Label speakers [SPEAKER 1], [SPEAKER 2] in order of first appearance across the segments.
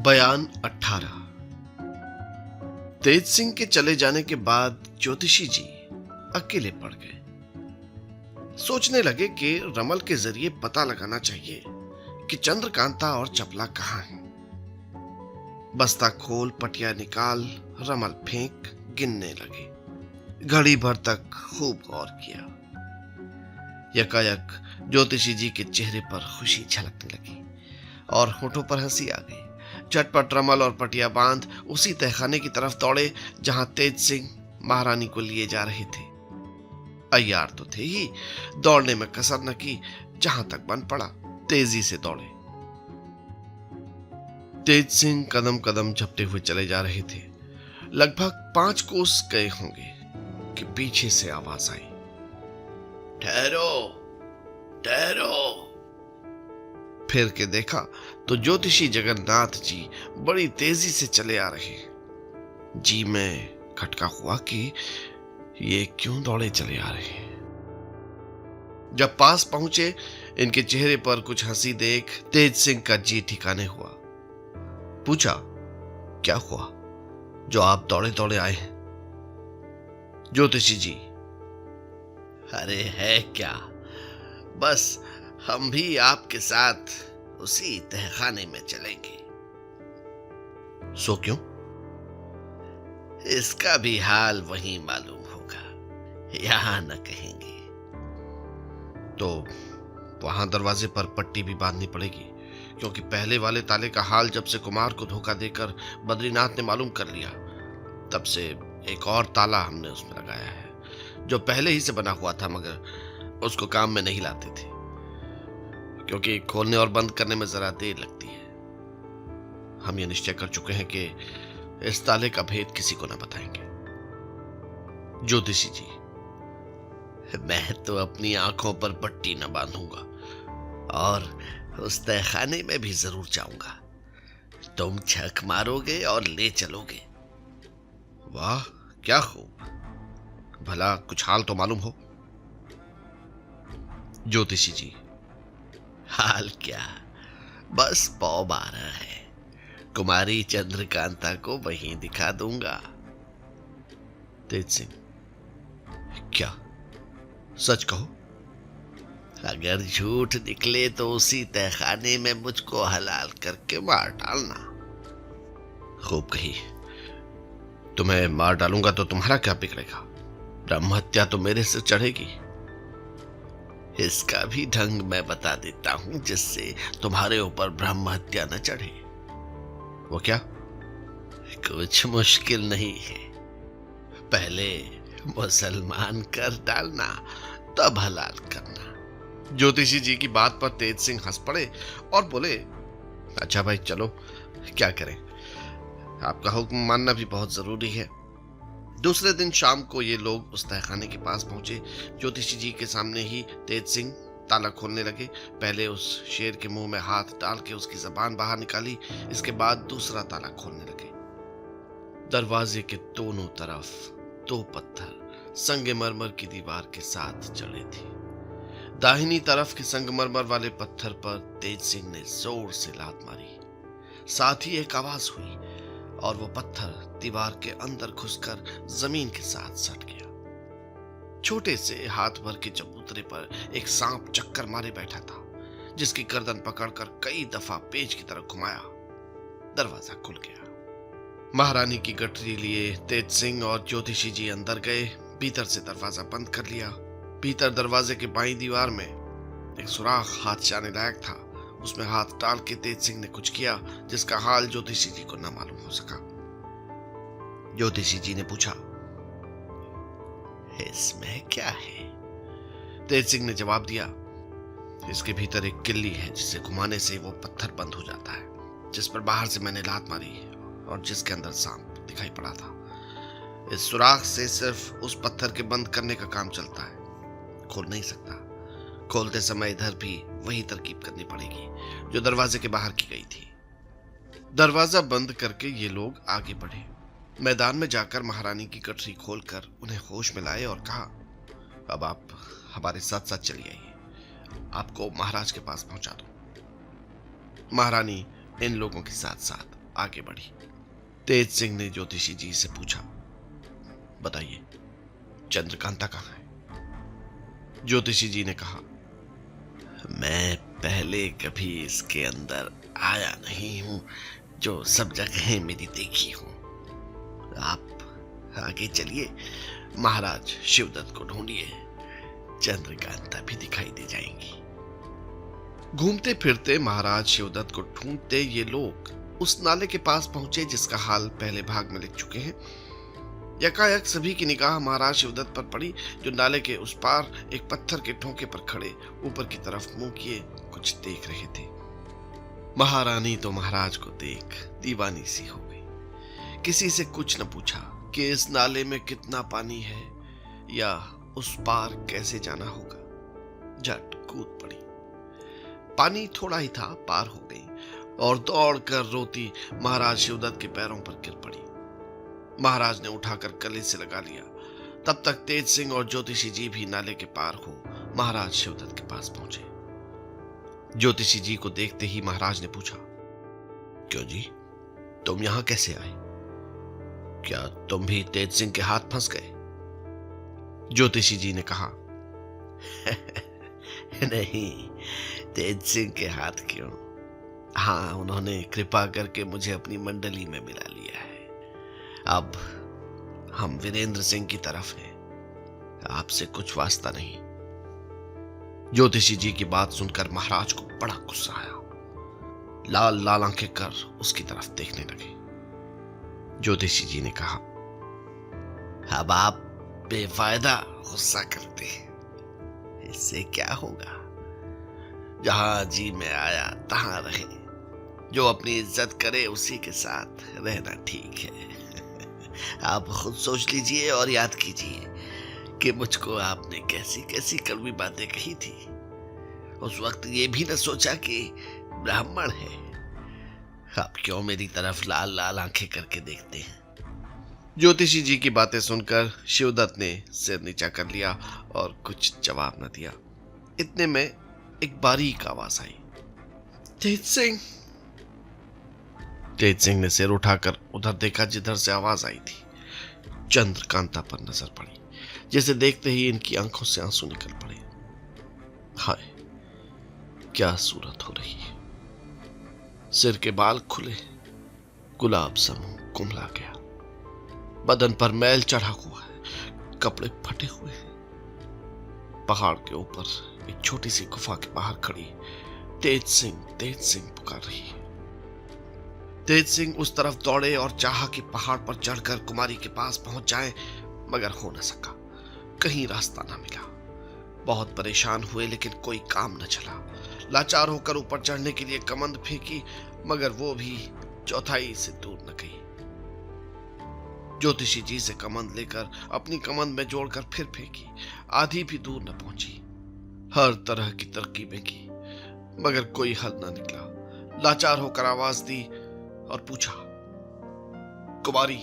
[SPEAKER 1] बयान 18। तेज सिंह के चले जाने के बाद ज्योतिषी जी अकेले पड़ गए। सोचने लगे कि रमल के जरिए पता लगाना चाहिए कि चंद्रकांता और चपला कहाँ हैं। बस्ता खोल, पटिया निकाल, रमल फेंक, गिनने लगे। घड़ी भर तक खूब गौर किया। यकायक ज्योतिषी जी के चेहरे पर खुशी झलकने लगी और होठों पर हंसी आ गई। झटपट रमल और पटिया बांध उसी तहखाने की तरफ दौड़े जहां तेज सिंह महारानी को लिए जा रहे थे। अय्यार तो थे ही, दौड़ने में कसर न की। जहां तक बन पड़ा तेजी से दौड़े। तेज सिंह कदम कदम झपटे हुए चले जा रहे थे। लगभग 5 कोस गए होंगे कि पीछे से आवाज आई, ठहरो ठहरो। फिर के देखा तो ज्योतिषी जगन्नाथ जी बड़ी तेजी से चले आ रहे। जी में खटका हुआ कि ये क्यों दौड़े चले आ रहे। जब पास पहुंचे, इनके चेहरे पर कुछ हंसी देख तेज सिंह का जी ठिकाने हुआ। पूछा, क्या हुआ जो आप दौड़े दौड़े आए हैं? ज्योतिषी जी, अरे है क्या, बस हम भी आपके साथ उसी तहखाने में चलेंगे। सो क्यों? इसका भी हाल वही मालूम होगा, यहां न कहेंगे। तो वहां दरवाजे पर पट्टी भी बांधनी पड़ेगी, क्योंकि पहले वाले ताले का हाल जब से कुमार को धोखा देकर बद्रीनाथ ने मालूम कर लिया, तब से एक और ताला हमने उसमें लगाया है, जो पहले ही से बना हुआ था, मगर उसको काम में नहीं लाते थे, क्योंकि खोलने और बंद करने में जरा देर लगती है। हम ये निश्चय कर चुके हैं कि इस ताले का भेद किसी को न बताएंगे। ज्योतिषी जी, मैं तो अपनी आंखों पर पट्टी न बांधूंगा और उस तहखाने में भी जरूर जाऊंगा। तुम छक मारोगे और ले चलोगे। वाह, क्या खूब। भला कुछ हाल तो मालूम हो। ज्योतिषी जी, हाल क्या, बस पौ 12 है। कुमारी चंद्रकांता को वहीं दिखा दूंगा। तेज सिंह, क्या? सच कहो। अगर झूठ निकले तो उसी तहखाने में मुझको हलाल करके मार डालना। खूब कही। तुम्हें मार डालूंगा तो तुम्हारा क्या बिगड़ेगा? ब्रह्म हत्या तो मेरे सिर चढ़ेगी। इसका भी ढंग मैं बता देता हूं, जिससे तुम्हारे ऊपर ब्रह्म हत्या न चढ़े। वो क्या? कुछ मुश्किल नहीं है। पहले मुसलमान कर डालना, तब हलाल करना। ज्योतिषी जी की बात पर तेज सिंह हंस पड़े और बोले, अच्छा भाई चलो, क्या करें, आपका हुक्म मानना भी बहुत जरूरी है। दूसरे दिन शाम को ये लोग उस तहखाने के पास पहुंचे। ज्योतिषी जी के सामने ही तेज सिंह ताला खोलने लगे। पहले उस शेर के मुंह में हाथ डाल के उसकी जबान बाहर निकाली, इसके बाद दूसरा ताला खोलने लगे। दरवाजे के दोनों तरफ 2 पत्थर संगमरमर की दीवार के साथ जड़े थे। दाहिनी तरफ के संगमरमर वाले पत्थर पर तेज सिंह ने जोर से लात मारी। साथ ही एक आवाज हुई और वो पत्थर दीवार के अंदर घुसकर जमीन के साथ सट गया। छोटे से हाथ भर के चबूतरे पर एक सांप चक्कर मारे बैठा था, जिसकी गर्दन पकड़कर कई दफा पेच की तरह घुमाया। दरवाजा खुल गया। महारानी की गठरी लिए तेज सिंह और ज्योतिषी जी अंदर गए। भीतर से दरवाजा बंद कर लिया। भीतर दरवाजे के बाईं दीवार में एक सुराख हाथ जाने लायक था। उसमें हाथ डाल के तेज सिंह ने कुछ किया, जिसका हाल ज्योतिषी जी को न मालूम हो सका। ज्योतिषी जी ने पूछा, इसमें क्या है? तेज सिंह ने जवाब दिया, इसके भीतर एक किल्ली है, जिसे घुमाने से वो पत्थर बंद हो जाता है, जिस पर बाहर से मैंने लात मारी और जिसके अंदर सांप दिखाई पड़ा था। इस सुराख से सिर्फ उस पत्थर के बंद करने का काम चलता है, खोल नहीं सकता। खोलते समय इधर भी वही तरकीब करनी पड़ेगी जो दरवाजे के बाहर की गई थी। दरवाजा बंद करके ये लोग आगे बढ़े। मैदान में जाकर महारानी की गठरी खोलकर उन्हें होश में लाए और कहा, अब आप हमारे साथ साथ चली आइए, आपको महाराज के पास पहुंचा दो। महारानी इन लोगों के साथ साथ आगे बढ़ी। तेज सिंह ने ज्योतिषी जी से पूछा, बताइए चंद्रकांता कहाँ है? ज्योतिषी जी ने कहा, मैं पहले कभी इसके अंदर आया नहीं हूं, जो सब जगह मेरी देखी हूं। आप आगे चलिए, महाराज शिवदत्त को ढूंढिए, चंद्रकांता भी दिखाई दे जाएंगी। घूमते फिरते महाराज शिवदत्त को ढूंढते ये लोग उस नाले के पास पहुंचे जिसका हाल पहले भाग में लिख चुके हैं। यकायक सभी की निगाह महाराज शिवदत्त पर पड़ी, जो नाले के उस पार एक पत्थर के ठोके पर खड़े ऊपर की तरफ मुंह किए कुछ देख रहे थे। महारानी तो महाराज को देख दीवानी सी हो गई। किसी से कुछ न पूछा कि इस नाले में कितना पानी है या उस पार कैसे जाना होगा, झट कूद पड़ी। पानी थोड़ा ही था, पार हो गई और दौड़कर रोती महाराज शिवदत्त के पैरों पर गिर पड़ी। महाराज ने उठाकर गले से लगा लिया। तब तक तेज सिंह और ज्योतिषी जी भी नाले के पार हो महाराज शिवदत्त के पास पहुंचे। ज्योतिषी जी को देखते ही महाराज ने पूछा, क्यों जी, तुम यहां कैसे आए? क्या तुम भी तेज सिंह के हाथ फंस गए? ज्योतिषी जी ने कहा, नहीं, तेज सिंह के हाथ क्यों? हाँ, उन्होंने कृपा करके मुझे अपनी मंडली में मिला लिया है। अब हम वीरेंद्र सिंह की तरफ हैं, आपसे कुछ वास्ता नहीं। ज्योतिषी जी की बात सुनकर महाराज को बड़ा गुस्सा आया। लाल लाल आंखें कर उसकी तरफ देखने लगे। ज्योतिषी जी ने कहा, अब आप बेफायदा गुस्सा करते हैं, इससे क्या होगा? जहां जी में आया तहां रहे, जो अपनी इज्जत करे उसी के साथ रहना ठीक है। आप खुद सोच लीजिए और याद कीजिए कि मुझको आपने कैसी कैसी कड़वी बातें कही थी। उस वक्त ये भी न सोचा कि ब्राह्मण है। आप क्यों मेरी तरफ लाल लाल आंखें करके देखते हैं? ज्योतिषी जी की बातें सुनकर शिवदत्त ने सिर नीचा कर लिया और कुछ जवाब न दिया। इतने में एक बारीक आवाज आई, तेज सिंह। तेज सिंह ने सिर उठाकर उधर देखा जिधर से आवाज आई थी। चंद्रकांता पर नजर पड़ी, जिसे देखते ही इनकी आंखों से आंसू निकल पड़े। हाय, क्या सूरत हो रही है! सिर के बाल खुले, गुलाब सा मुंह कुम्हला गया, बदन पर मैल चढ़ा हुआ है, कपड़े फटे हुए हैं। पहाड़ के ऊपर एक छोटी सी गुफा के बाहर खड़ी तेज सिंह पुकार रही है। तेज सिंह उस तरफ दौड़े और चाहा कि पहाड़ पर चढ़कर कुमारी के पास पहुंच जाए, मगर हो न सका। कहीं रास्ता न मिला। बहुत परेशान हुए लेकिन कोई काम न चला। लाचार होकर ऊपर चढ़ने के लिए कमंद फेंकी, मगर वो भी चौथाई से दूर न गई। ज्योतिषी जी से कमंद लेकर अपनी कमंद में जोड़कर फिर फेंकी, आधी भी दूर न पहुंची। हर तरह की तरकीबें की, मगर कोई हल न निकला। लाचार होकर आवाज दी और पूछा, कुमारी,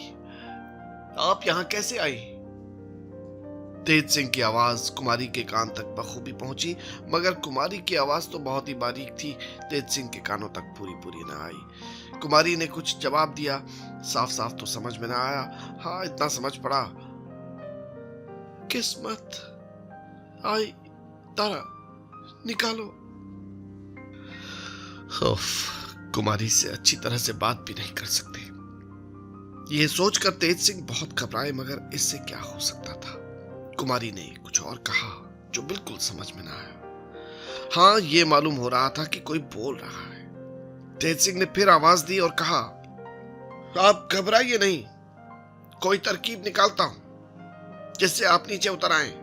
[SPEAKER 1] आप यहां कैसे आई? तेज सिंह की आवाज कुमारी के कान तक बखूबी पहुंची, मगर कुमारी की आवाज तो बहुत ही बारीक थी, तेज सिंह के कानों तक पूरी न आई। कुमारी ने कुछ जवाब दिया, साफ साफ तो समझ में ना आया। हाँ, इतना समझ पड़ा, किस्मत आई तारा निकालो। कुमारी से अच्छी तरह से बात भी नहीं कर सकते। यह सोचकर तेज सिंह बहुत घबराए, मगर इससे क्या हो सकता था। कुमारी ने कुछ और कहा जो बिल्कुल समझ में ना आया। हाँ, ये मालूम हो रहा था कि कोई बोल रहा है। तेज सिंह ने फिर आवाज दी और कहा, आप घबराइए नहीं, कोई तरकीब निकालता हूं जिससे आप नीचे उतर आए।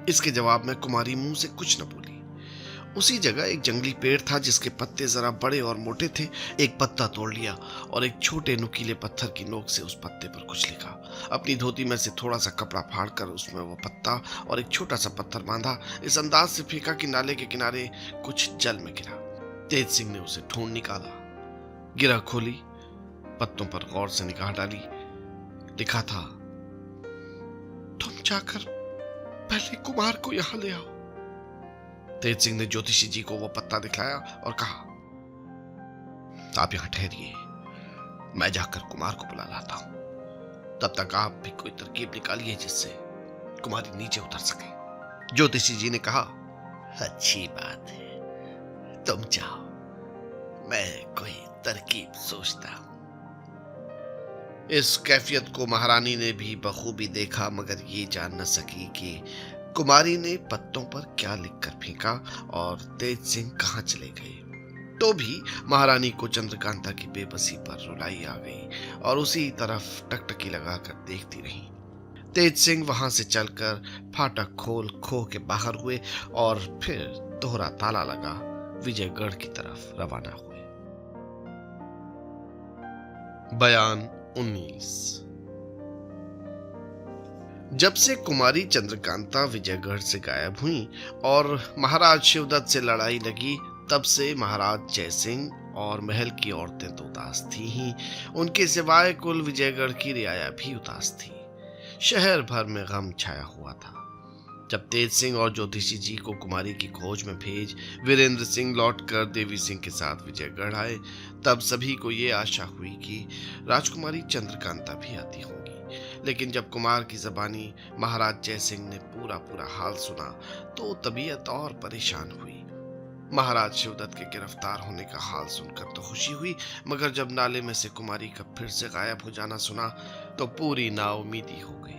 [SPEAKER 1] इसके जवाब में कुमारी मुंह से कुछ न बोली। उसी जगह एक जंगली पेड़ था जिसके पत्ते जरा बड़े और मोटे थे। एक पत्ता तोड़ लिया और एक छोटे नुकीले पत्थर की नोक से उस पत्ते पर कुछ लिखा। अपनी धोती में से थोड़ा सा कपड़ा फाड़कर उसमें वो पत्ता और एक छोटा सा पत्थर बांधा, इस अंदाज से फेंका कि नाले के किनारे कुछ जल में गिरा। तेज सिंह ने उसे ढूंढ निकाला, गिरा खोली, पत्तों पर गौर से निगाह डाली। लिखा था, तुम जाकर पहले कुमार को यहां ले आओ। तेज सिंह ने ज्योतिषी जी को वो पत्ता दिखलाया और कहा, आप यहां ठहरिए, मैं जाकर कुमार को बुला लाता हूं। तब तक आप भी कोई तरकीब निकालिए जिससे कुमारी नीचे उतर सके। ज्योतिषी जी ने कहा, अच्छी बात है, तुम जाओ, मैं कोई तरकीब सोचता हूं। इस कैफियत को महारानी ने भी बखूबी देखा, मगर ये जान न सकी कि कुमारी ने पत्तों पर क्या लिखकर फेंका और तेज सिंह कहां चले गए। तो भी महारानी को चंद्रकांता की बेबसी पर रुलाई आ गई और उसी तरफ टकटकी लगाकर देखती रही। तेज सिंह वहां से चलकर फाटक खोल खोह के बाहर हुए और फिर दोहरा ताला लगा विजयगढ़ की तरफ रवाना हुए। बयान 19। जब से कुमारी चंद्रकांता विजयगढ़ से गायब हुई और महाराज शिवदत्त से लड़ाई लगी, तब से महाराज जयसिंह और महल की औरतें तो उदास थी ही, उनके सिवाय कुल विजयगढ़ की रियाया भी उदास थी। शहर भर में गम छाया हुआ था। जब तेज सिंह और ज्योतिषी जी को कुमारी की खोज में भेज वीरेंद्र सिंह लौटकर देवी सिंह के साथ विजयगढ़ आए, तब सभी को ये आशा हुई कि राजकुमारी चंद्रकांता भी आती होंगी। लेकिन जब कुमार की जबानी महाराज जयसिंह ने पूरा हाल सुना तो तबीयत और परेशान हुई। महाराज शिवदत्त के गिरफ्तार होने का हाल सुनकर तो खुशी हुई, मगर जब नाले में से कुमारी का फिर से गायब हो जाना सुना तो पूरी नाउमीदी हो गई।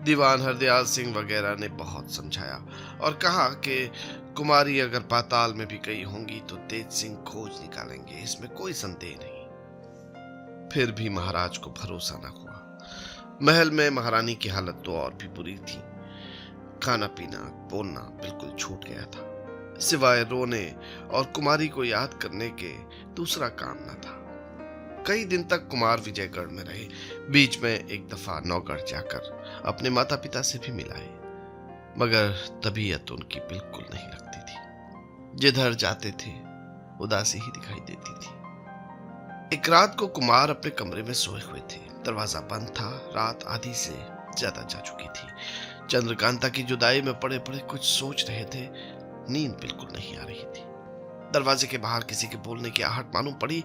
[SPEAKER 1] दीवान हरदयाल सिंह वगैरह ने बहुत समझाया और कहा कि कुमारी अगर पाताल में भी गई होंगी तो तेज सिंह खोज निकालेंगे, इसमें कोई संदेह नहीं। फिर भी महाराज को भरोसा न हुआ। महल में महारानी की हालत तो और भी बुरी थी। खाना पीना बोलना बिल्कुल छूट गया था। सिवाय रोने और कुमारी को याद करने के दूसरा काम न था। कई दिन तक कुमार विजयगढ़ में रहे। बीच में एक दफा नौगढ़ जाकर अपने माता पिता से भी मिलाए, मगर तबीयत उनकी बिल्कुल नहीं लगती थी। जिधर जाते थे उदासी ही दिखाई देती थी। एक रात को कुमार अपने कमरे में सोए हुए थे। दरवाजा बंद था। रात आधी से ज्यादा जा चुकी थी। चंद्रकांता की जुदाई में पड़े पड़े कुछ सोच रहे थे। नींद बिल्कुल नहीं आ रही थी। दरवाजे के बाहर किसी के बोलने की आहट मालूम पड़ी,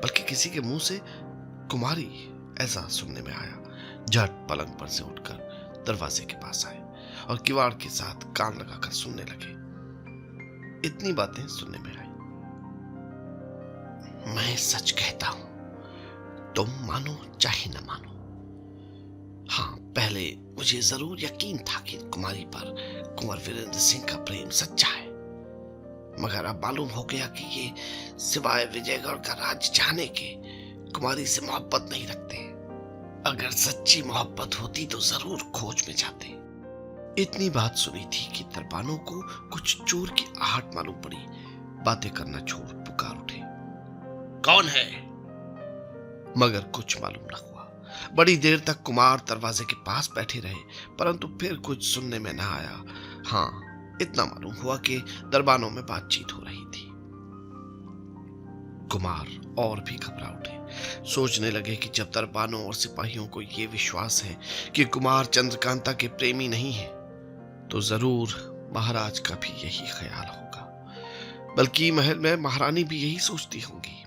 [SPEAKER 1] बल्कि किसी के मुंह से कुमारी, ऐसा सुनने में आया। झट पलंग पर से उठकर दरवाजे के पास आए और किवाड़ के साथ कान लगाकर सुनने लगे। इतनी बातें सुनने में आई, मैं सच कहता हूं, तुम मानो चाहे न मानो। हाँ, पहले मुझे जरूर यकीन था कि कुमारी पर कुंवर वीरेंद्र सिंह का प्रेम सच्चा है, मगर अब मालूम हो गया कि ये सिवाय विजयगढ़ का राज जाने के कुमारी से मोहब्बत नहीं रखते। अगर सच्ची मोहब्बत होती तो जरूर खोज में जाते। इतनी बात सुनी थी कि दरबानों को कुछ चोर की आहट मालूम पड़ी। बातें करना छोड़ पुकार उठे, कौन है? मगर कुछ मालूम न हुआ। बड़ी देर तक कुमार दरवाजे के पास बैठे रहे, परंतु फिर कुछ सुनने में न आया। हाँ, इतना मालूम हुआ कि दरबानों में बातचीत हो रही थी। कुमार और भी घबरा उठे। सोचने लगे कि जब दरबानों और सिपाहियों को यह विश्वास है कि कुमार चंद्रकांता के प्रेमी नहीं है, तो जरूर महाराज का भी यही ख्याल होगा। बल्कि महल में महारानी भी यही सोचती होंगी।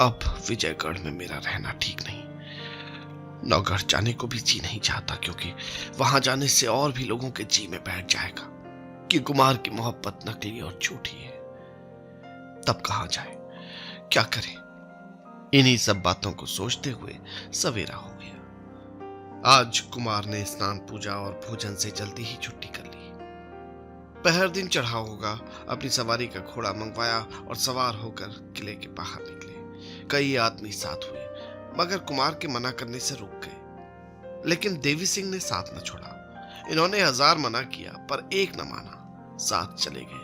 [SPEAKER 1] अब विजयगढ़ में मेरा रहना ठीक नहीं। नौगढ़ जाने को भी जी नहीं चाहता, क्योंकि वहां जाने से और भी लोगों के जी में बैठ जाएगा कि कुमार की मोहब्बत नकली और झूठी है। तब कहां जाए, क्या करें? इन्हीं सब बातों को सोचते हुए सवेरा हो गया। आज कुमार ने स्नान, पूजा और भोजन से जल्दी ही छुट्टी कर ली। पहर दिन चढ़ा होगा। अपनी सवारी का घोड़ा मंगवाया और सवार होकर किले के बाहर निकले। कई आदमी साथ हुए, मगर कुमार के मना करने से रुक गए। लेकिन देवी सिंह ने साथ न छोड़ा। इन्होंने 1000 मना किया, पर एक न माना, साथ चले गए।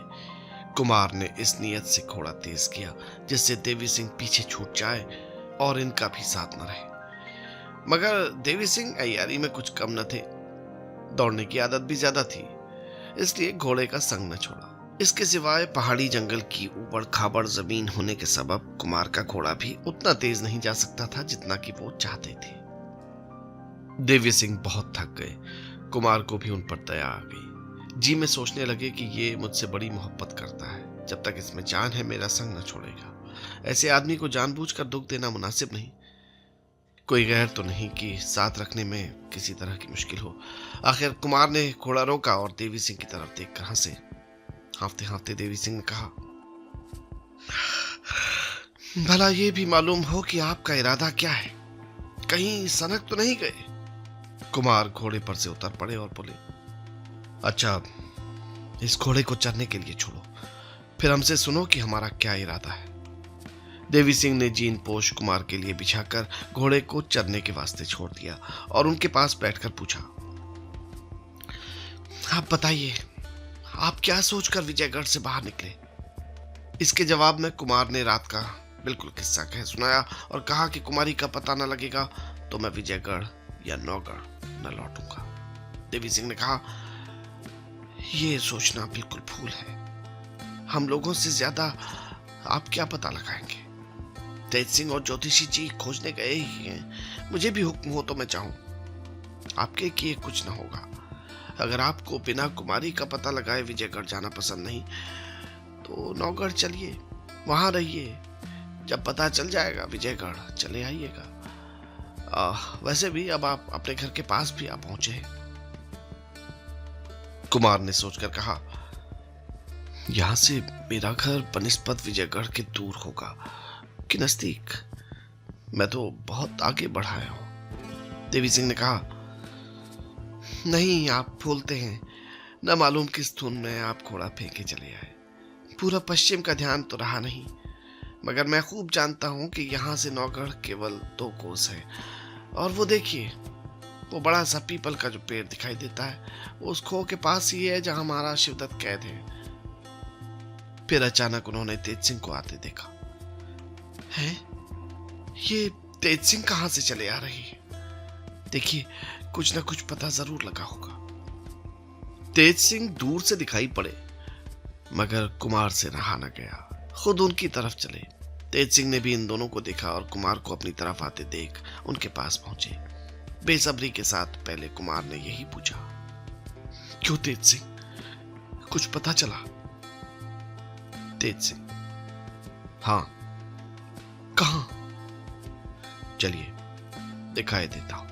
[SPEAKER 1] कुमार ने इस नियत से घोड़ा तेज किया जिससे देवी सिंह पीछे छूट जाए और इनका भी साथ न रहे। मगर देवी सिंह अय्यारी में कुछ कम न थे। दौड़ने की आदत भी ज्यादा थी, इसलिए घोड़े का संग न छोड़ा। इसके सिवाय पहाड़ी जंगल की ऊबड़ खाबड़ जमीन होने के सबब कुमार का घोड़ा भी उतना तेज नहीं जा सकता था जितना कि वो चाहते थे। देवी सिंह बहुत थक गए। कुमार को भी उन पर दया आ गई। जी में सोचने लगे कि ये मुझसे बड़ी मोहब्बत करता है। जब तक इसमें जान है मेरा संग न छोड़ेगा। ऐसे आदमी को जानबूझकर दुख देना मुनासिब नहीं। कोई गैर तो नहीं कि साथ रखने में किसी तरह की मुश्किल हो। आखिर कुमार ने घोड़ा रोका और देवी सिंह की तरफ देखकर हंसे। हाँफते हाँफते देवी सिंह ने कहा, भला ये भी मालूम हो कि आपका इरादा क्या है? कहीं सनक तो नहीं गए? कुमार घोड़े पर से उतर पड़े और बोले, अच्छा, इस घोड़े को चरने के लिए छोड़ो, फिर हमसे सुनो कि हमारा क्या इरादा है। देवी सिंह ने जीन पोश कुमार के लिए बिछाकर घोड़े को चरने के वास्ते छोड़ दिया और उनके पास बैठकर पूछा, आप बताइए, आप क्या सोचकर विजयगढ़ से बाहर निकले? इसके जवाब में कुमार ने रात का बिल्कुल किस्सा कह सुनाया और कहा कि कुमारी का पता न लगेगा तो मैं विजयगढ़ या नौगढ़ न लौटूंगा। देवी सिंह ने कहा, यह सोचना बिल्कुल भूल है। हम लोगों से ज्यादा आप क्या पता लगाएंगे? तेज सिंह और ज्योतिषी जी खोजने गए ही हैं। मुझे भी हुक्म हो तो मैं चाहूं, आपके किए कुछ न होगा। अगर आपको बिना कुमारी का पता लगाए विजयगढ़ जाना पसंद नहीं तो नौगढ़ चलिए, वहां रहिए। जब पता चल जाएगा विजयगढ़ चले आइएगा। वैसे भी अब आप अपने घर के पास भी आ पहुंचे हैं। कुमार ने सोचकर कहा, यहां से मेरा घर बनिस्बत विजयगढ़ के दूर होगा कि नजदीक? मैं तो बहुत आगे बढ़ा हूं। देवी सिंह ने कहा, नहीं, आप भूलते हैं। न मालूम किस धुन में आप घोड़ा फेंके चले आए। पूरा पश्चिम का ध्यान तो रहा नहीं, मगर मैं खूब जानता हूं कि यहां से नौगढ़ केवल 2 कोस है। और वो देखिए, वो बड़ा सा पीपल का जो पेड़ दिखाई देता है, वो उस खो के पास ही है जहां हमारा शिवदत्त कैद है। फिर अचानक उन्होंने तेज सिंह को आते देखा। हैं? ये तेज सिंह कहां से चले आ रही है? देखिए, कुछ ना कुछ पता जरूर लगा होगा। तेज सिंह दूर से दिखाई पड़े, मगर कुमार से रहा न गया, खुद उनकी तरफ चले। तेज सिंह ने भी इन दोनों को देखा और कुमार को अपनी तरफ आते देख उनके पास पहुंचे। बेसब्री के साथ पहले कुमार ने यही पूछा, क्यों तेज सिंह, कुछ पता चला? तेज सिंह, हाँ। कहां? चलिए दिखाई देता हूं।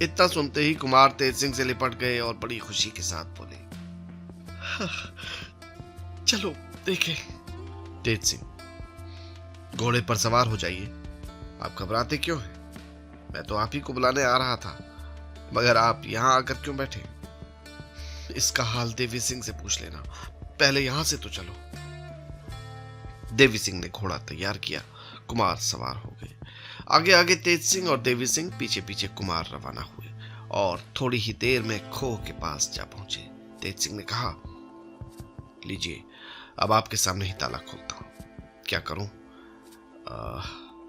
[SPEAKER 1] इतना सुनते ही कुमार तेज सिंह से लिपट गए और बड़ी खुशी के साथ बोले, चलो देखें। तेज सिंह, घोड़े पर सवार हो जाइए। आप घबराते क्यों हैं? मैं तो आप ही को बुलाने आ रहा था, मगर आप यहां आकर क्यों बैठे? इसका हाल देवी सिंह से पूछ लेना, पहले यहां से तो चलो। देवी सिंह ने घोड़ा तैयार किया, कुमार सवार हो गए। आगे आगे तेज सिंह और देवी सिंह, पीछे पीछे कुमार रवाना हुए और थोड़ी ही देर में खो के पास जा पहुंचे। तेज सिंह ने कहा, लीजिए, अब आपके सामने ही ताला खोलता हूं। क्या करूं?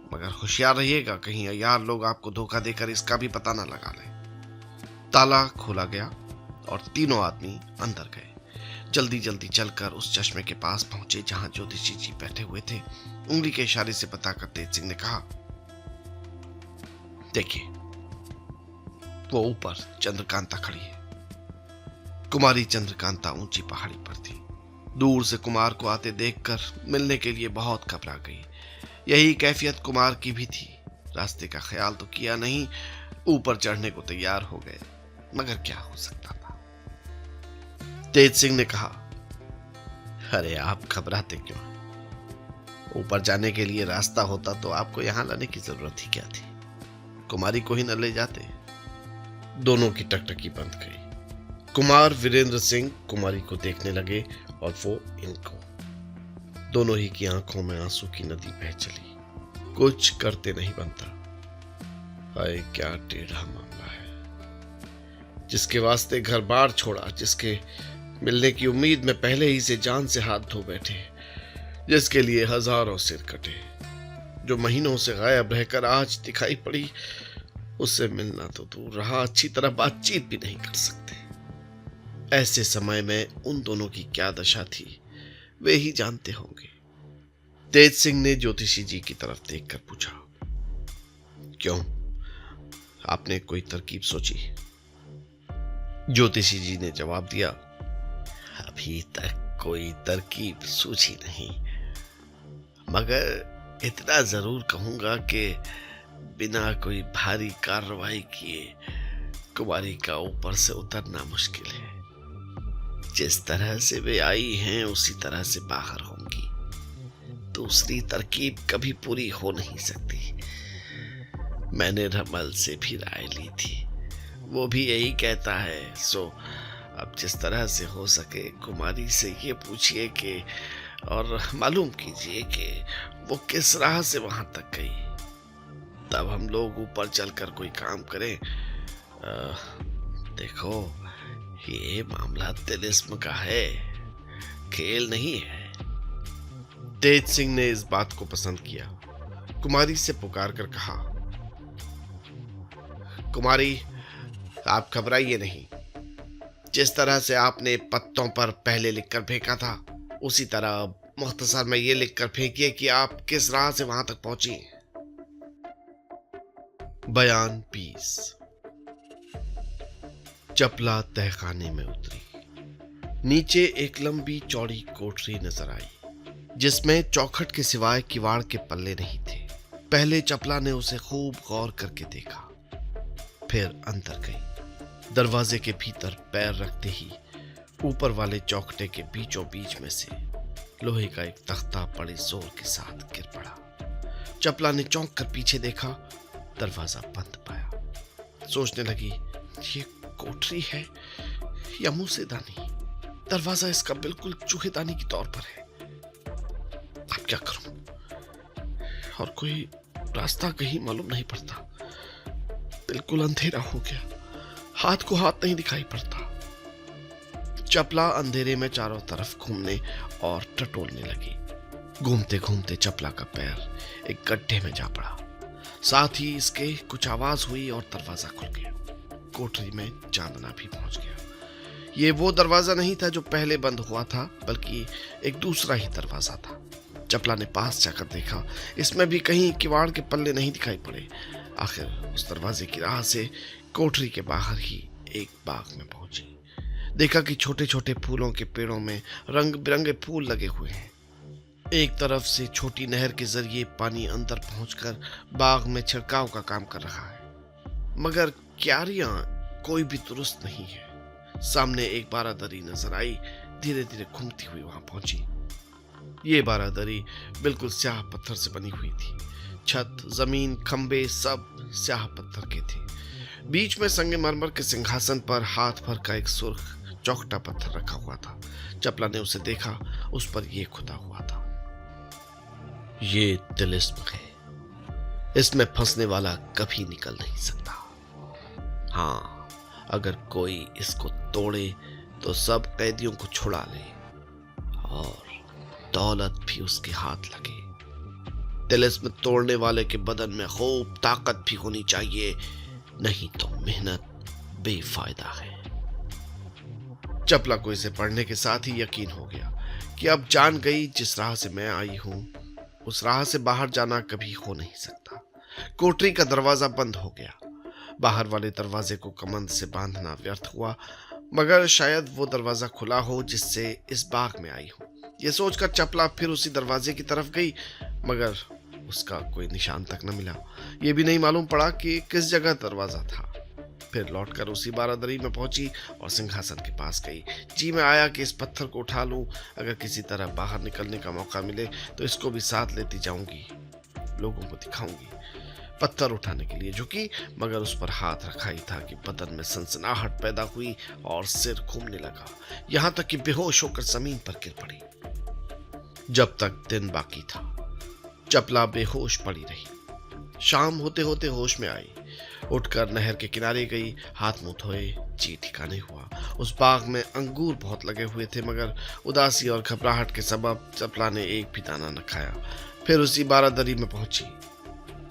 [SPEAKER 1] मगर होशियार रहिएगा, कहीं अय्यार लोग आपको धोखा देकर इसका भी पता न लगा लें। ताला खोला गया और तीनों आदमी अंदर गए। जल्दी जल्दी चलकर उस चश्मे के पास पहुंचे जहां ज्योतिषी जी बैठे हुए थे। उंगली के इशारे से बताकर तेज सिंह ने कहा, देखिए, वो ऊपर चंद्रकांता खड़ी है। कुमारी चंद्रकांता ऊंची पहाड़ी पर थी। दूर से कुमार को आते देखकर मिलने के लिए बहुत घबरा गई। यही कैफियत कुमार की भी थी। रास्ते का ख्याल तो किया नहीं, ऊपर चढ़ने को तैयार हो गए, मगर क्या हो सकता था। तेज सिंह ने कहा, अरे आप घबराते क्यों? ऊपर जाने के लिए रास्ता होता तो आपको यहां लाने की जरूरत ही क्या थी? कुमारी को ही न ले जाते। दोनों की टकटकी बंद गई। कुमार वीरेंद्र सिंह कुमारी को देखने लगे और वो इनको। दोनों ही की आंखों में आंसू की नदी बह चली। कुछ करते नहीं बनता। हाय, क्या टेढ़ा मामला है। जिसके वास्ते घर बार छोड़ा, जिसके मिलने की उम्मीद में पहले ही से जान से हाथ धो बैठे, जिसके लिए हजारों सिर कटे, जो महीनों से गायब रहकर आज दिखाई पड़ी, उससे मिलना तो दूर रहा, अच्छी तरह बातचीत भी नहीं कर सकते। ऐसे समय में उन दोनों की क्या दशा थी, वे ही जानते होंगे। तेज सिंह ने ज्योतिषी जी की तरफ देखकर पूछा, क्यों, आपने कोई तरकीब सोची? ज्योतिषी जी ने जवाब दिया, अभी तक कोई तरकीब सूझी नहीं, मगर इतना जरूर कहूंगा कि बिना कोई भारी कार्रवाई किए कुमारी का ऊपर से उतरना मुश्किल है। जिस तरह से वे आई हैं उसी तरह से बाहर होंगी। दूसरी तरकीब कभी पूरी हो नहीं सकती। मैंने रमल से भी राय ली थी, वो भी यही कहता है। सो अब जिस तरह से हो सके कुमारी से ये पूछिए कि और मालूम कीजिए कि वो किस राह से वहां तक गई, तब हम लोग ऊपर चलकर कोई काम करें। देखो, ये मामला तिलिस्म का है, खेल नहीं है।
[SPEAKER 2] तेज सिंह ने इस बात को पसंद किया। कुमारी से पुकार कर कहा, कुमारी, आप घबराइए नहीं। जिस तरह से आपने पत्तों पर पहले लिखकर फेंका था, उसी तरह मुख्तसर में ये लिखकर फेंकिए कि आप किस राह से वहां तक पहुंची। बयान 20। चपला तहखाने में उतरी। नीचे एक लंबी चौड़ी कोठरी नजर आई, जिसमें चौखट के सिवाय किवाड़ के पल्ले नहीं थे। पहले चपला ने उसे खूब गौर करके देखा, फिर अंदर गई। दरवाजे के भीतर पैर रखते ही ऊपर वाले चौखटे के बीचों बीच में से लोहे का एक तख्ता बड़े जोर के साथ गिर पड़ा। चपला ने चौंक कर पीछे देखा, दरवाजा बंद पाया। सोचने लगी, ये कोठरी है या मुंहसेदानी? दरवाजा इसका बिल्कुल चूहेदानी के तौर पर है। अब क्या करूं? और कोई रास्ता कहीं मालूम नहीं पड़ता। बिल्कुल अंधेरा हो गया, हाथ को हाथ नहीं दिखाई पड़ता। चपला अंधेरे में चारों तरफ घूमने और टटोलने लगी। घूमते घूमते चपला का पैर एक गड्ढे में जा पड़ा। साथ ही इसके कुछ आवाज हुई और दरवाजा खुल गया। कोठरी में चांदना भी पहुंच गया। ये वो दरवाजा नहीं था जो पहले बंद हुआ था, बल्कि एक दूसरा ही दरवाजा था। चपला ने पास जाकर देखा, इसमें भी कहीं किवाड़ के पल्ले नहीं दिखाई पड़े। आखिर उस दरवाजे की राह से कोठरी के बाहर ही एक बाग में पहुंची। देखा कि छोटे छोटे फूलों के पेड़ों में रंग बिरंगे फूल लगे हुए हैं। एक तरफ से छोटी नहर के जरिए पानी अंदर पहुंचकर बाग में छिड़काव का काम कर रहा है, मगर क्यारियां कोई भी दुरुस्त नहीं है। सामने एक बारादरी नजर आई, धीरे धीरे घूमती हुई वहां पहुंची। ये बारादरी बिल्कुल स्याह पत्थर से बनी हुई थी। छत, जमीन, खंबे सब स्याह पत्थर के थे। बीच में संगमरमर के सिंहासन पर हाथ भर का एक सुर्ख चौखटा पत्थर रखा हुआ था। चपला ने उसे देखा, उस पर यह खुदा हुआ था, ये तिलिस्म है, इसमें फंसने वाला कभी निकल नहीं सकता। हाँ, अगर कोई इसको तोड़े तो सब कैदियों को छुड़ा ले और दौलत भी उसके हाथ लगे। तिलिस्म तोड़ने वाले के बदन में खूब ताकत भी होनी चाहिए, नहीं तो मेहनत बेफायदा है। चपला को इसे पढ़ने के साथ ही यकीन हो गया कि अब जान गई, जिस राह से मैं आई हूं उस राह से बाहर जाना कभी हो नहीं सकता। कोठरी का दरवाजा बंद हो गया। बाहर वाले दरवाजे को कमंद से बांधना व्यर्थ हुआ, मगर शायद वो दरवाजा खुला हो जिससे इस बाग में आई हूं। ये सोचकर चपला फिर उसी दरवाजे की तरफ गई, मगर उसका कोई निशान तक न मिला। ये भी नहीं मालूम पड़ा कि किस जगह दरवाजा था। फिर लौटकर उसी बारादरी में पहुंची और सिंहासन के पास गई। जी में आया कि इस पत्थर को उठा लूं, अगर किसी तरह बाहर निकलने का मौका मिले तो इसको भी साथ लेती जाऊंगी, लोगों को दिखाऊंगी। पत्थर उठाने के लिए झुकी, मगर उस पर हाथ रखा ही था कि बदन में सनसनाहट पैदा हुई और सिर घूमने लगा, यहां तक कि बेहोश होकर जमीन पर गिर पड़ी। जब तक दिन बाकी था, चपला बेहोश पड़ी रही। शाम होते होते होश में आई, उठकर नहर के किनारे गई, हाथ मुंह धोए, जी ठिकाने हुआ। उस बाग में अंगूर बहुत लगे हुए थे, मगर उदासी और घबराहट के सबब चपला ने एक भी दाना न खाया। फिर उसी बारादरी में पहुंची।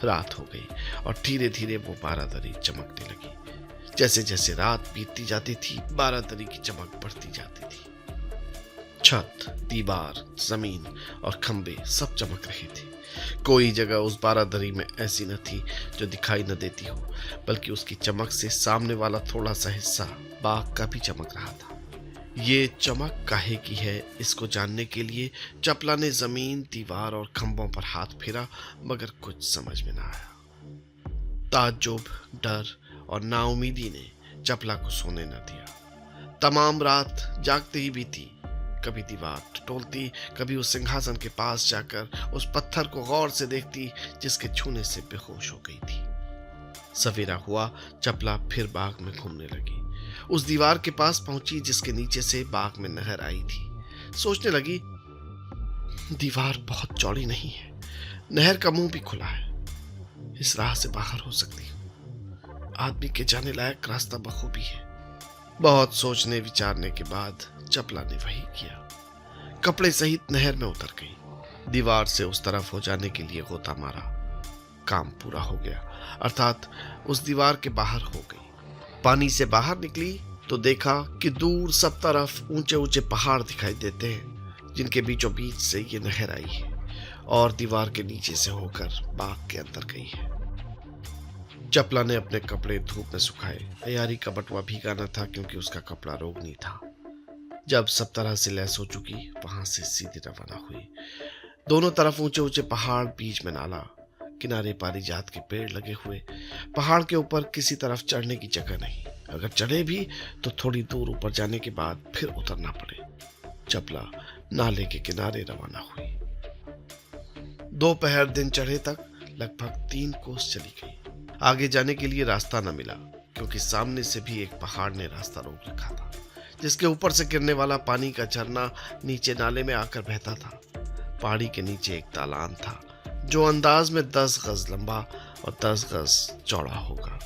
[SPEAKER 2] रात हो गई और धीरे धीरे वो बारादरी चमकने लगी। जैसे जैसे रात बीतती जाती थी, बारादरी की चमक बढ़ती जाती थी। छत, दीवार, जमीन और खंबे सब चमक रहे थे। कोई जगह उस बारादरी में ऐसी न थी जो दिखाई न देती हो, बल्कि उसकी चमक से सामने वाला थोड़ा सा हिस्सा बाग का भी चमक रहा था। ये चमक काहे की है, इसको जानने के लिए चपला ने जमीन, दीवार और खंभों पर हाथ फेरा, मगर कुछ समझ में ना आया। ताज्जुब, डर और नाउमीदी ने चपला को सोने न दिया। तमाम रात जागते ही बीती। कभी दीवार टटोलती, कभी उस सिंहासन के पास जाकर उस पत्थर को गौर से देखती जिसके छूने से बेहोश हो गई थी। सवेरा हुआ, चपला फिर बाग में घूमने लगी। उस दीवार के पास पहुंची जिसके नीचे से बाग में नहर आई थी। सोचने लगी, दीवार बहुत चौड़ी नहीं है, नहर का मुंह भी खुला है, इस राह से बाहर हो सकती हूँ। आदमी के जाने लायक रास्ता बखूबी है। बहुत सोचने विचारने के बाद चपला ने वही किया। कपड़े सहित नहर में उतर गई। दीवार से उस तरफ हो जाने के लिए गोता मारा। काम पूरा हो गया, अर्थात उस दीवार के बाहर हो गई। पानी से बाहर निकली तो देखा कि दूर सब तरफ ऊंचे ऊंचे पहाड़ दिखाई देते हैं, जिनके बीचों बीच से ये नहर आई है और दीवार के नीचे से होकर बाग के अंदर गई है। चपला ने अपने कपड़े धूप में सुखाए। अयारी का बटुआ भीगा न था क्योंकि उसका कपड़ा रोगनी था। जब सब तरह से लैस हो चुकी, वहां से सीधी रवाना हुई। दोनों तरफ ऊंचे ऊंचे पहाड़, बीच में नाला, किनारे पारिजात के पेड़ लगे हुए। पहाड़ के ऊपर किसी तरफ चढ़ने की जगह नहीं। अगर चढ़े भी तो थोड़ी दूर ऊपर जाने के बाद फिर उतरना पड़े। चपला नाले के किनारे रवाना हुई। दोपहर दिन चढ़े तक लगभग 3 कोस चली गई। आगे जाने के लिए रास्ता न मिला क्योंकि सामने से भी एक पहाड़ ने रास्ता रोक रखा था, जिसके ऊपर से गिरने वाला पानी का झरना नीचे नाले में आकर बहता था। पहाड़ी के नीचे एक तालाब था जो अंदाज में 10 गज लंबा और 10 गज चौड़ा होगा।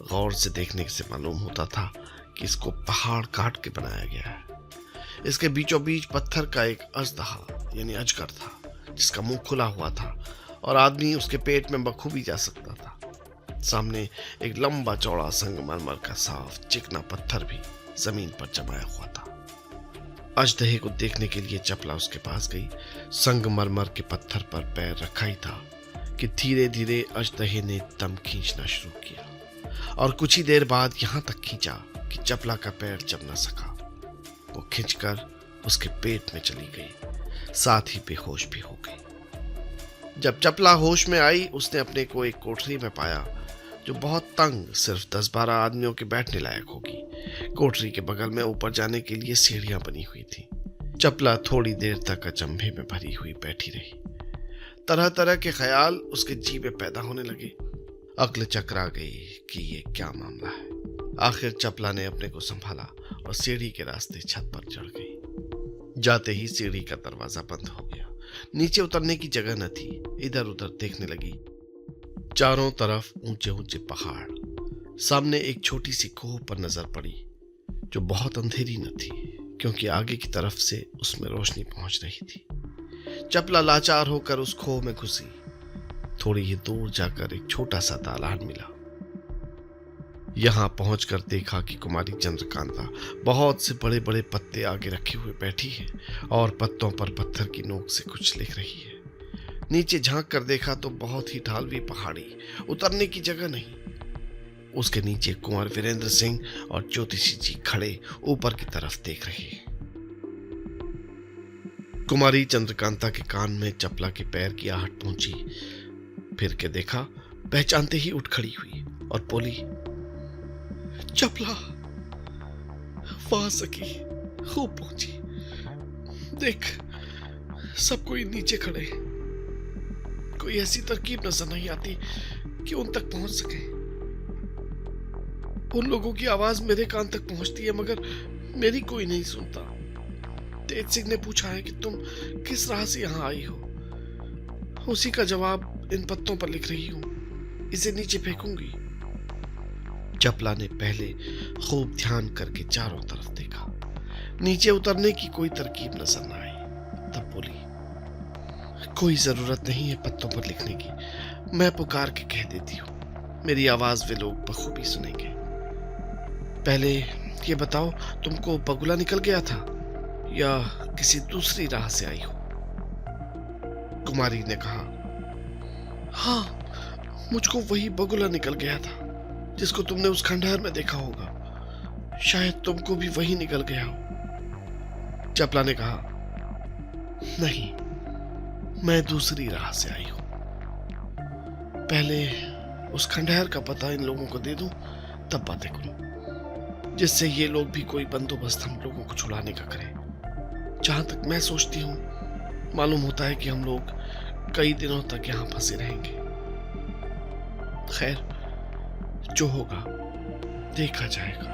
[SPEAKER 2] गौर से देखने से मालूम होता था कि इसको पहाड़ काट के बनाया गया है। इसके बीचों बीच पत्थर का एक अजदहा यानी अजगर था, जिसका मुंह खुला हुआ था और आदमी उसके पेट में बखूबी जा सकता था। सामने एक लंबा चौड़ा संगमरमर का साफ चिकना पत्थर भी जमीन पर जमाया हुआ था। अजदहे को देखने के लिए चपला उसके पास गई। संगमरमर के पत्थर पर पैर रखा ही था कि धीरे धीरे अजदहे ने दम खींचना शुरू किया और कुछ ही देर बाद यहां तक खींचा कि चपला का पैर जम न सका। वो खींचकर उसके पेट में चली गई, साथ ही बेहोश भी हो गई। जब चपला होश में आई, उसने अपने को एक कोठरी में पाया जो बहुत तंग, सिर्फ 10-12 आदमियों के बैठने लायक होगी। कोठरी के बगल में ऊपर जाने के लिए सीढ़ियां बनी हुई थी। चपला थोड़ी देर तक अचंभे में भरी हुई बैठी रही। तरह तरह के ख्याल उसके जी में पैदा होने लगे। अक्ल चकरा गई कि ये क्या मामला है। आखिर चपला ने अपने को संभाला और सीढ़ी के रास्ते छत पर चढ़ गई। जाते ही सीढ़ी का दरवाजा बंद हो गया। नीचे उतरने की जगह न थी। इधर उधर देखने लगी। चारों तरफ ऊंचे ऊंचे पहाड़। सामने एक छोटी सी खोह पर नजर पड़ी जो बहुत अंधेरी न थी क्योंकि आगे की तरफ से उसमें रोशनी पहुंच रही थी। चपला लाचार होकर उस खोह में घुसी। थोड़ी ही दूर जाकर एक छोटा सा तालाब मिला। यहां पहुंचकर देखा कि कुमारी चंद्रकांता बहुत से बड़े बड़े पत्ते आगे रखे हुए बैठी है और पत्तों पर पत्थर की नोक से कुछ लिख रही है। नीचे झांक कर देखा तो बहुत ही ढालवी पहाड़ी, उतरने की जगह नहीं। उसके नीचे कुंवर वीरेंद्र सिंह और ज्योतिषी जी खड़े ऊपर की तरफ देख रहे हैं। कुमारी चंद्रकांता के कान में चपला के पैर की आहट पहुंची। फिर के देखा, पहचानते ही उठ खड़ी हुई और बोली, चपला, वहां सकी, खूब पहुंची। देख, सब कोई नीचे खड़े। कोई ऐसी तरकीब नजर नहीं आती कि उन तक पहुंच सके। उन लोगों की आवाज मेरे कान तक पहुंचती है मगर मेरी कोई नहीं सुनता। तेज सिंह ने पूछा है कि तुम किस राह से यहाँ आई हो। उसी का जवाब इन पत्तों पर लिख रही हूं। इसे नीचे फेंकूंगी। चपला ने पहले खूब ध्यान करके चारों तरफ देखा। नीचे उतरने की कोई तरकीब नजर न आई। तब बोली, कोई जरूरत नहीं है पत्तों पर लिखने की। मैं पुकार के कह देती हूँ। मेरी आवाज वे लोग बखूबी सुनेंगे। पहले ये बताओ, तुमको बगुला निकल गया था या किसी दूसरी राह से आई हो? कुमारी ने कहा, हाँ, मुझको वही बगुला निकल गया था जिसको तुमने उस खंडहर में देखा होगा। शायद तुमको भी वही निकल गया हो। चपला ने कहा, नहीं, मैं दूसरी राह से आई हूं। पहले उस खंडहर का पता इन लोगों को दे दूं, तब बातें करूं, जिससे ये लोग भी कोई बंदोबस्त हम लोगों को छुड़ाने का करें। जहां तक मैं सोचती हूँ, मालूम होता है कि हम लोग कई दिनों तक यहाँ फंसे रहेंगे। खैर, जो होगा देखा जाएगा।